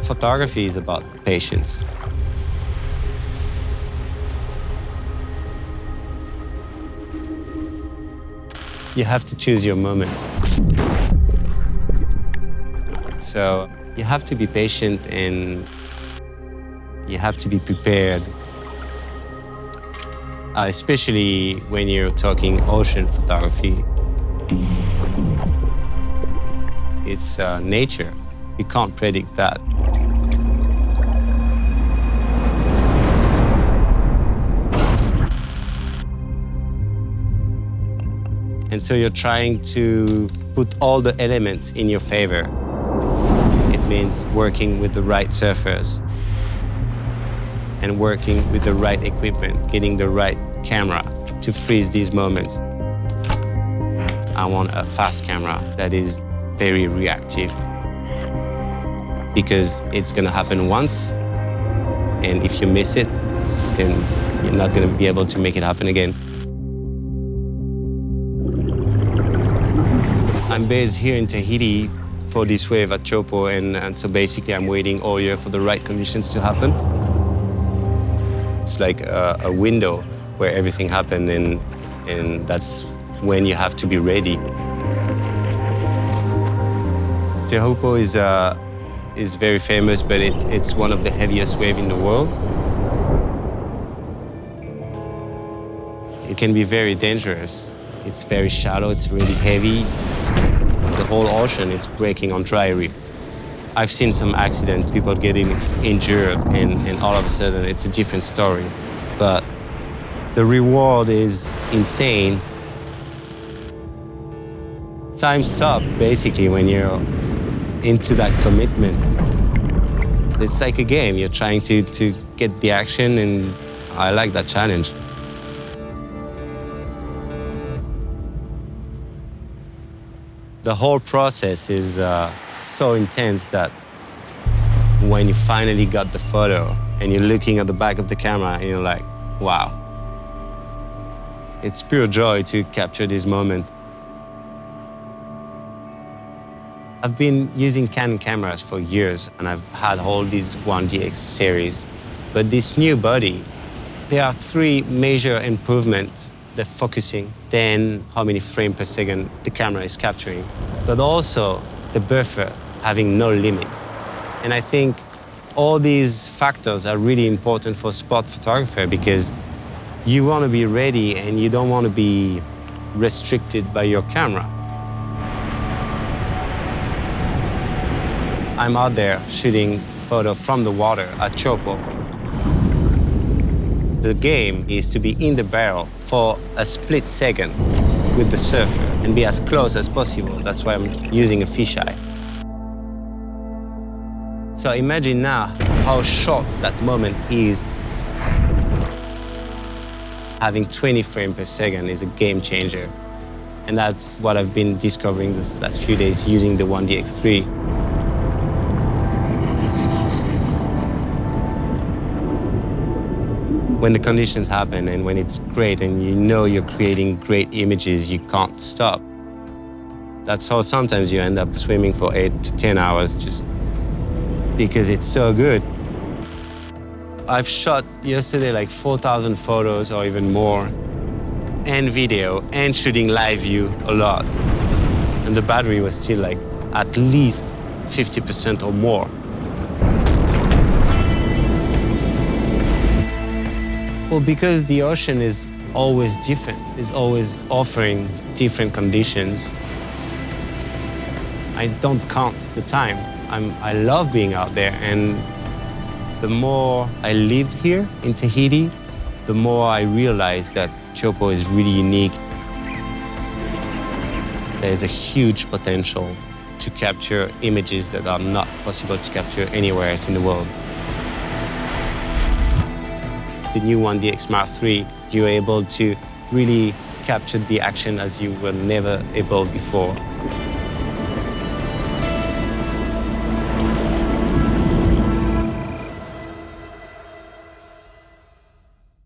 Photography is about patience. You have to choose your moment. So you have to be patient and you have to be prepared, especially when you're talking ocean photography. It's nature. You can't predict that. And so you're trying to put all the elements in your favor. It means working with the right surfers and working with the right equipment, getting the right camera to freeze these moments. I want a fast camera that is very reactive because it's gonna happen once, and if you miss it, then you're not gonna be able to make it happen again. I'm based here in Tahiti for this wave at Chopo, and so basically I'm waiting all year for the right conditions to happen. It's like a window where everything happened, and that's when you have to be ready. Chopo is very famous, but it's one of the heaviest waves in the world. It can be very dangerous. It's very shallow, it's really heavy. The whole ocean is breaking on dry reef. I've seen some accidents, people getting injured, and all of a sudden it's a different story. But the reward is insane. Time stops, basically, when you're into that commitment. It's like a game. You're trying to get the action, and I like that challenge. The whole process is so intense that when you finally got the photo and you're looking at the back of the camera and you're like, wow. It's pure joy to capture this moment. I've been using Canon cameras for years, and I've had all these 1DX series. But this new body, there are 3 major improvements: the focusing, then how many frames per second the camera is capturing, but also the buffer having no limits. And I think all these factors are really important for sport photographer because you want to be ready and you don't want to be restricted by your camera. I'm out there shooting photo from the water at Chopo. The game is to be in the barrel for a split second with the surfer and be as close as possible. That's why I'm using a fisheye. So imagine now how short that moment is. Having 20 frames per second is a game changer. And that's what I've been discovering this last few days using the 1DX3. When the conditions happen and when it's great and you know you're creating great images, you can't stop. That's how sometimes you end up swimming for 8 to 10 hours just because it's so good. I've shot yesterday like 4,000 photos or even more, and video, and shooting live view a lot. And the battery was still like at least 50% or more. Well, because the ocean is always different, is always offering different conditions. I don't count the time. I love being out there, and the more I lived here in Tahiti, the more I realized that Chopo is really unique. There's a huge potential to capture images that are not possible to capture anywhere else in the world. The new 1DX Mark III, you're able to really capture the action as you were never able before.